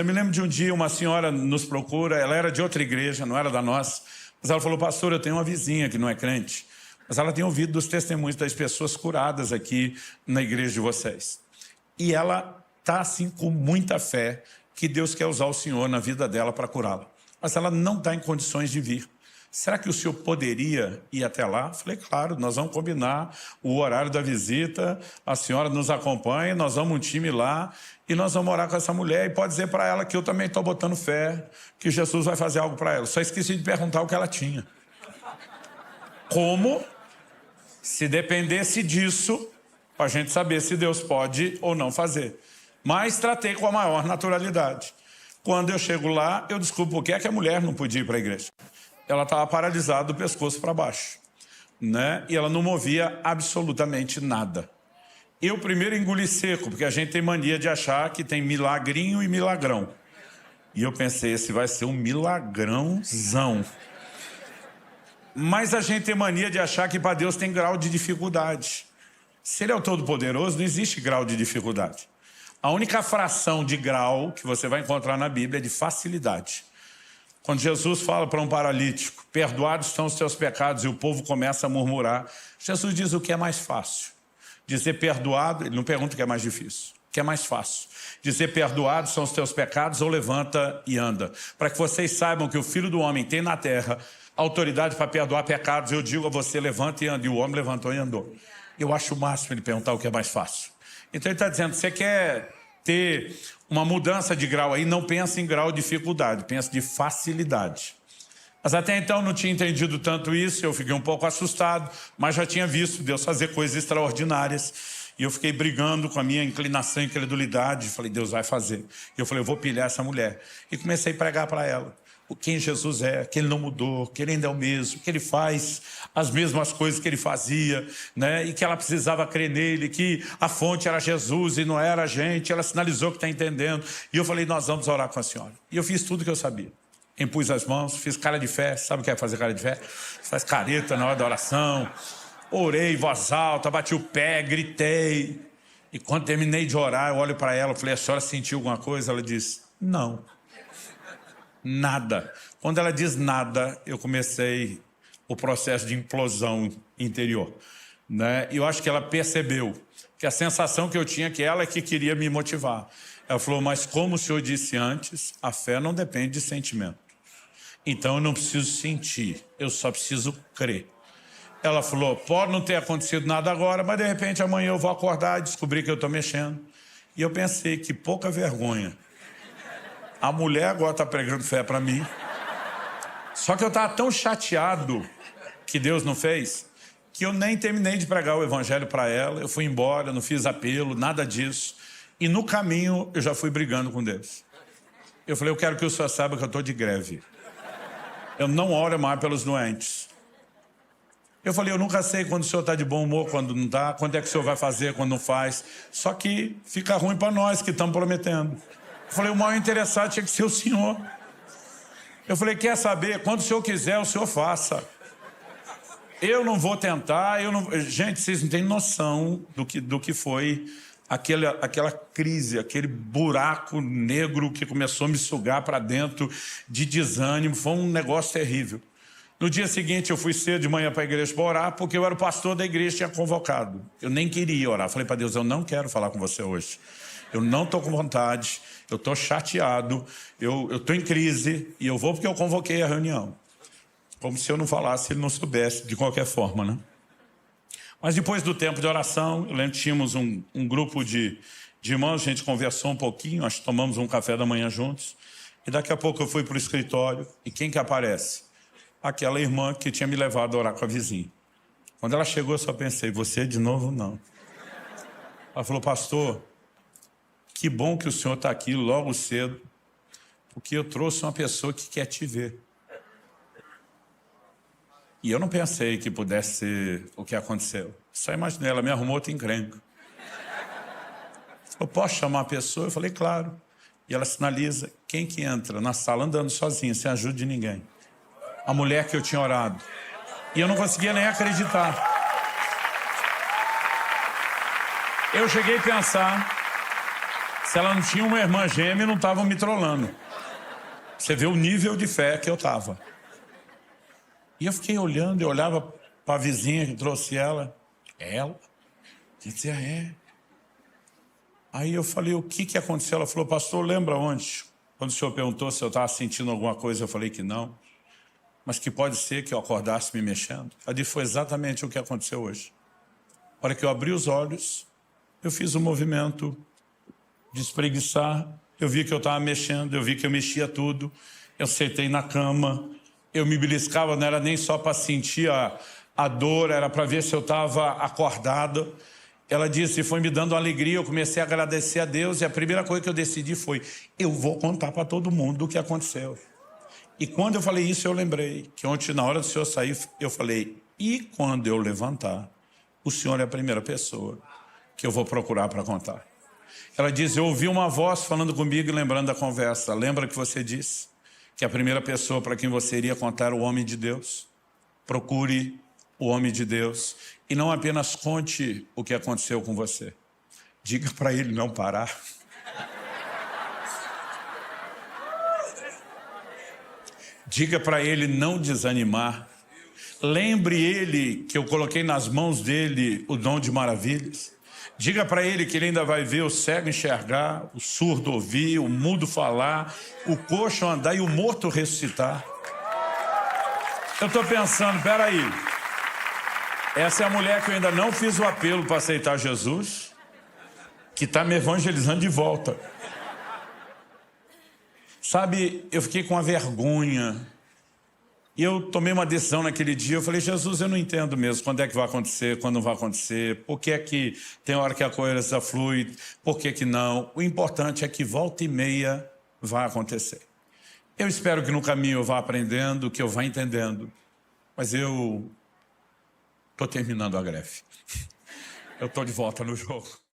Eu me lembro de um dia uma senhora nos procura, ela era de outra igreja, não era da nossa, mas ela falou: pastor, eu tenho uma vizinha que não é crente, mas ela tem ouvido dos testemunhos das pessoas curadas aqui na igreja de vocês. E ela está assim com muita fé que Deus quer usar o senhor na vida dela para curá-la. Mas ela não está em condições de vir. Será que o senhor poderia ir até lá? Falei: claro, nós vamos combinar o horário da visita, a senhora nos acompanha, nós vamos um time lá e nós vamos orar com essa mulher e pode dizer para ela que eu também estou botando fé, que Jesus vai fazer algo para ela. Só esqueci de perguntar o que ela tinha. Como se dependesse disso, para a gente saber se Deus pode ou não fazer. Mas tratei com a maior naturalidade. Quando eu chego lá, eu descubro por que a mulher não podia ir para a igreja. Ela estava paralisada do pescoço para baixo, né? E ela não movia absolutamente nada. Eu primeiro engoli seco, porque a gente tem mania de achar que tem milagrinho e milagrão. E eu pensei: esse vai ser um milagrãozão. Mas a gente tem mania de achar que para Deus tem grau de dificuldade. Se Ele é o Todo-Poderoso, não existe grau de dificuldade. A única fração de grau que você vai encontrar na Bíblia é de facilidade. Quando Jesus fala para um paralítico: perdoados estão os teus pecados, e o povo começa a murmurar, Jesus diz o que é mais fácil. Dizer perdoado, ele não pergunta o que é mais difícil, o que é mais fácil. Dizer perdoados são os teus pecados, ou levanta e anda. Para que vocês saibam que o Filho do Homem tem na terra autoridade para perdoar pecados, eu digo a você: levanta e anda. E o homem levantou e andou. Eu acho o máximo ele perguntar o que é mais fácil. Então ele está dizendo: você quer ter uma mudança de grau aí, não pensa em grau de dificuldade, pensa de facilidade. Mas até então eu não tinha entendido tanto isso, eu fiquei um pouco assustado, mas já tinha visto Deus fazer coisas extraordinárias. E eu fiquei brigando com a minha inclinação e incredulidade. Falei: Deus vai fazer. E eu falei: eu vou pilhar essa mulher. E comecei a pregar para ela quem Jesus é, que Ele não mudou, que Ele ainda é o mesmo, que Ele faz as mesmas coisas que Ele fazia, né? E que ela precisava crer nele, que a fonte era Jesus e não era a gente. Ela sinalizou que está entendendo. E eu falei: nós vamos orar com a senhora. E eu fiz tudo que eu sabia. Impus as mãos, fiz cara de fé. Sabe o que é fazer cara de fé? Faz careta na hora da oração. Orei em voz alta, bati o pé, gritei. E quando terminei de orar, eu olho para ela, falei: a senhora sentiu alguma coisa? Ela disse: não. Nada. Quando ela diz nada, eu comecei o processo de implosão interior, né? E eu acho que ela percebeu que a sensação que eu tinha é que ela é que queria me motivar. Ela falou: mas como o senhor disse antes, a fé não depende de sentimento. Então eu não preciso sentir, eu só preciso crer. Ela falou: pode não ter acontecido nada agora, mas de repente amanhã eu vou acordar e descobrir que eu estou mexendo. E eu pensei: que pouca vergonha. A mulher agora está pregando fé para mim. Só que eu estava tão chateado que Deus não fez, que eu nem terminei de pregar o evangelho para ela. Eu fui embora, não fiz apelo, nada disso. E no caminho eu já fui brigando com Deus. Eu falei: eu quero que o senhor saiba que eu estou de greve. Eu não oro mais pelos doentes. Eu falei: eu nunca sei quando o senhor está de bom humor, quando não está, quando é que o senhor vai fazer, quando não faz. Só que fica ruim para nós que estamos prometendo. Eu falei: o maior interessado tinha que ser o senhor. Eu falei: quer saber? Quando o senhor quiser, o senhor faça. Eu não vou tentar, eu não... Gente, vocês não têm noção do que foi aquela crise, aquele buraco negro que começou a me sugar para dentro de desânimo. Foi um negócio terrível. No dia seguinte, eu fui cedo de manhã para a igreja para orar, porque eu era o pastor da igreja, tinha convocado. Eu nem queria orar. Falei para Deus: eu não quero falar com você hoje. Eu não estou com vontade, eu estou chateado, eu estou em crise e eu vou porque eu convoquei a reunião. Como se eu não falasse, ele não soubesse, de qualquer forma, né? Mas depois do tempo de oração, eu lembro que tínhamos um grupo de irmãos, a gente conversou um pouquinho, nós tomamos um café da manhã juntos, e daqui a pouco eu fui para o escritório, e quem que aparece? Aquela irmã que tinha me levado a orar com a vizinha. Quando ela chegou, eu só pensei: você de novo? Não. Ela falou: pastor, que bom que o senhor está aqui logo cedo, porque eu trouxe uma pessoa que quer te ver. E eu não pensei que pudesse ser o que aconteceu. Só imaginei, ela me arrumou outra encrenca. Eu posso chamar a pessoa? Eu falei: claro. E ela sinaliza: quem que entra na sala andando sozinha, sem ajuda de ninguém? A mulher que eu tinha orado. E eu não conseguia nem acreditar. Eu cheguei a pensar: Se ela não tinha uma irmã gêmea, não estavam me trollando. Você vê o nível de fé que eu estava. E eu fiquei olhando, eu olhava para a vizinha que trouxe ela. Ela? Eu dizia, é. Aí eu falei, o que aconteceu? Ela falou, pastor, lembra onde? Quando o senhor perguntou se eu estava sentindo alguma coisa, eu falei que não. Mas que pode ser que eu acordasse me mexendo. Ela disse, foi exatamente o que aconteceu hoje. A hora que eu abri os olhos, eu fiz um movimento de espreguiçar. Eu vi que eu estava mexendo, eu vi que eu mexia tudo. Eu sentei na cama, eu me beliscava, não era nem só para sentir a dor, era para ver se eu estava acordado. Ela disse, foi me dando alegria, eu comecei a agradecer a Deus, e a primeira coisa que eu decidi foi, eu vou contar para todo mundo o que aconteceu. E quando eu falei isso, eu lembrei que ontem, na hora do senhor sair, eu falei, e quando eu levantar, o senhor é a primeira pessoa que eu vou procurar para contar. Ela diz, eu ouvi uma voz falando comigo e lembrando da conversa. Lembra que você disse que a primeira pessoa para quem você iria contar era o homem de Deus? Procure o homem de Deus e não apenas conte o que aconteceu com você. Diga para ele não parar. Diga para ele não desanimar. Lembre ele que eu coloquei nas mãos dele o dom de maravilhas. Diga para ele que ele ainda vai ver o cego enxergar, o surdo ouvir, o mudo falar, o coxo andar e o morto ressuscitar. Eu estou pensando, peraí, essa é a mulher que eu ainda não fiz o apelo para aceitar Jesus, que está me evangelizando de volta. Sabe, eu fiquei com a vergonha. E eu tomei uma decisão naquele dia, eu falei, Jesus, eu não entendo mesmo quando é que vai acontecer, quando não vai acontecer, por que é que tem hora que a coisa flui, por que que não. O importante é que volta e meia vai acontecer. Eu espero que no caminho eu vá aprendendo, que eu vá entendendo, mas eu estou terminando a greve. Eu estou de volta no jogo.